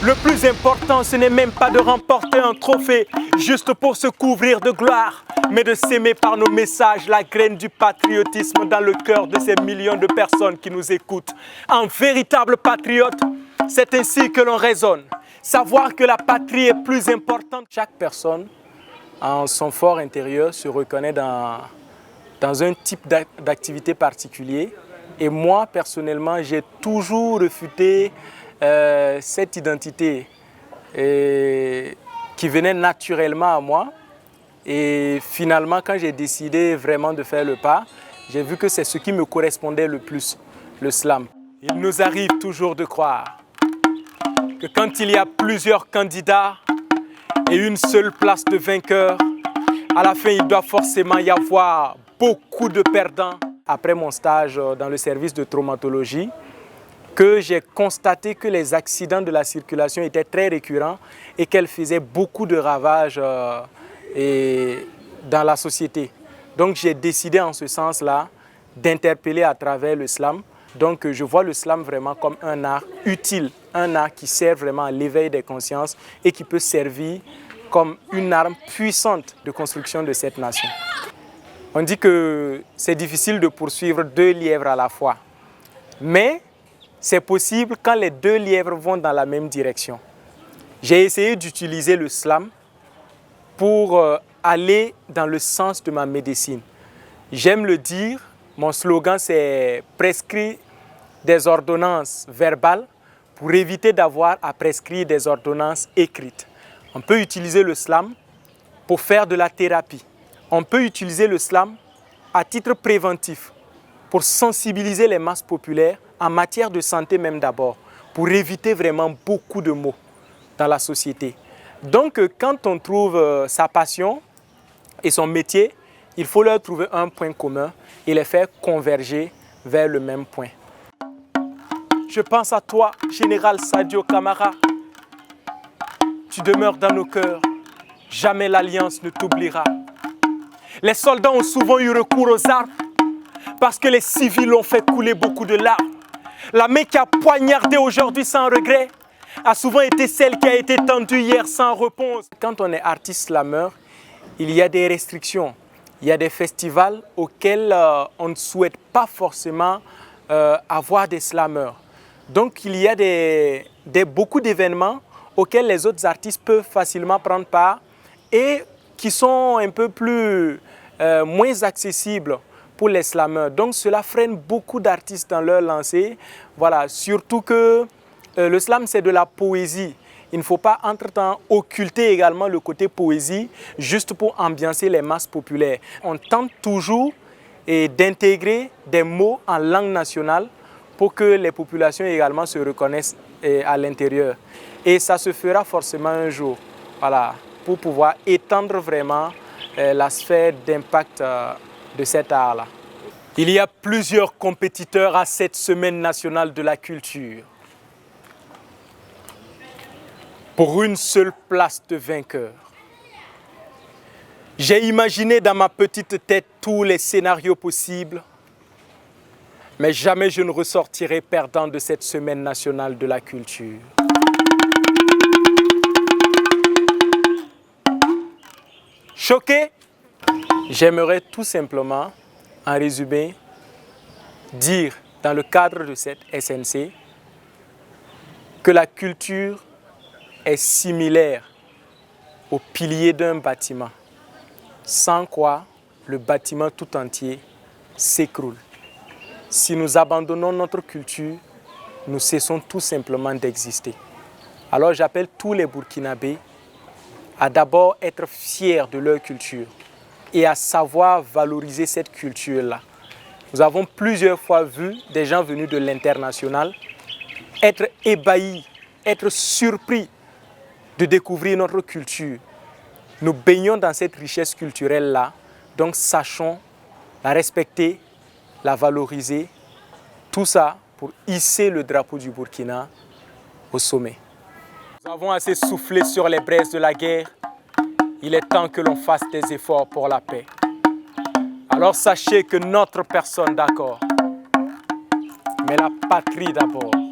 Le plus important, ce n'est même pas de remporter un trophée juste pour se couvrir de gloire, mais de s'aimer par nos messages, la graine du patriotisme dans le cœur de ces millions de personnes qui nous écoutent. Un véritable patriote, c'est ainsi que l'on raisonne. Savoir que la patrie est plus importante. Chaque personne, en son fort intérieur, se reconnaît dans un type d'activité particulier. Et moi, personnellement, j'ai toujours refuté cette identité qui venait naturellement à moi. Et finalement, quand j'ai décidé vraiment de faire le pas, j'ai vu que c'est ce qui me correspondait le plus, le slam. Il nous arrive toujours de croire que quand il y a plusieurs candidats et une seule place de vainqueur, à la fin, il doit forcément y avoir beaucoup de perdants. Après mon stage dans le service de traumatologie, que j'ai constaté que les accidents de la circulation étaient très récurrents et qu'elles faisaient beaucoup de ravages dans la société. Donc j'ai décidé en ce sens-là d'interpeller à travers le slam. Donc je vois le slam vraiment comme un art utile, un art qui sert vraiment à l'éveil des consciences et qui peut servir comme une arme puissante de construction de cette nation. On dit que c'est difficile de poursuivre 2 lièvres à la fois, mais c'est possible quand les 2 lièvres vont dans la même direction. J'ai essayé d'utiliser le slam pour aller dans le sens de ma médecine. J'aime le dire, mon slogan c'est « prescrire des ordonnances verbales pour éviter d'avoir à prescrire des ordonnances écrites ». On peut utiliser le slam pour faire de la thérapie. On peut utiliser le slam à titre préventif pour sensibiliser les masses populaires en matière de santé même d'abord, pour éviter vraiment beaucoup de maux dans la société. Donc quand on trouve sa passion et son métier, il faut leur trouver un point commun et les faire converger vers le même point. Je pense à toi, Général Sadio Camara. Tu demeures dans nos cœurs, jamais l'Alliance ne t'oubliera. Les soldats ont souvent eu recours aux armes parce que les civils ont fait couler beaucoup de larmes. La main qui a poignardé aujourd'hui sans regret a souvent été celle qui a été tendue hier sans réponse. Quand on est artiste slameur, il y a des restrictions. Il y a des festivals auxquels on ne souhaite pas forcément avoir des slameurs. Donc il y a beaucoup d'événements auxquels les autres artistes peuvent facilement prendre part et qui sont un peu moins accessibles pour les slameurs. Donc cela freine beaucoup d'artistes dans leur lancée. Voilà, surtout que le slam c'est de la poésie. Il ne faut pas entre-temps occulter également le côté poésie juste pour ambiancer les masses populaires. On tente toujours d'intégrer des mots en langue nationale pour que les populations également se reconnaissent à l'intérieur. Et ça se fera forcément un jour, voilà, pour pouvoir étendre vraiment la sphère d'impact de cet art-là. Il y a plusieurs compétiteurs à cette semaine nationale de la culture. Pour une seule place de vainqueur. J'ai imaginé dans ma petite tête tous les scénarios possibles, mais jamais je ne ressortirai perdant de cette semaine nationale de la culture. Choqué? J'aimerais tout simplement, en résumé, dire dans le cadre de cette SNC que la culture est similaire au pilier d'un bâtiment, sans quoi le bâtiment tout entier s'écroule. Si nous abandonnons notre culture, nous cessons tout simplement d'exister. Alors j'appelle tous les Burkinabés à d'abord être fiers de leur culture et à savoir valoriser cette culture-là. Nous avons plusieurs fois vu des gens venus de l'international être ébahis, être surpris de découvrir notre culture. Nous baignons dans cette richesse culturelle-là, donc sachons la respecter, la valoriser, tout ça pour hisser le drapeau du Burkina au sommet. Nous avons assez soufflé sur les braises de la guerre. Il est temps que l'on fasse des efforts pour la paix. Alors sachez que notre personne d'accord, mais la patrie d'abord.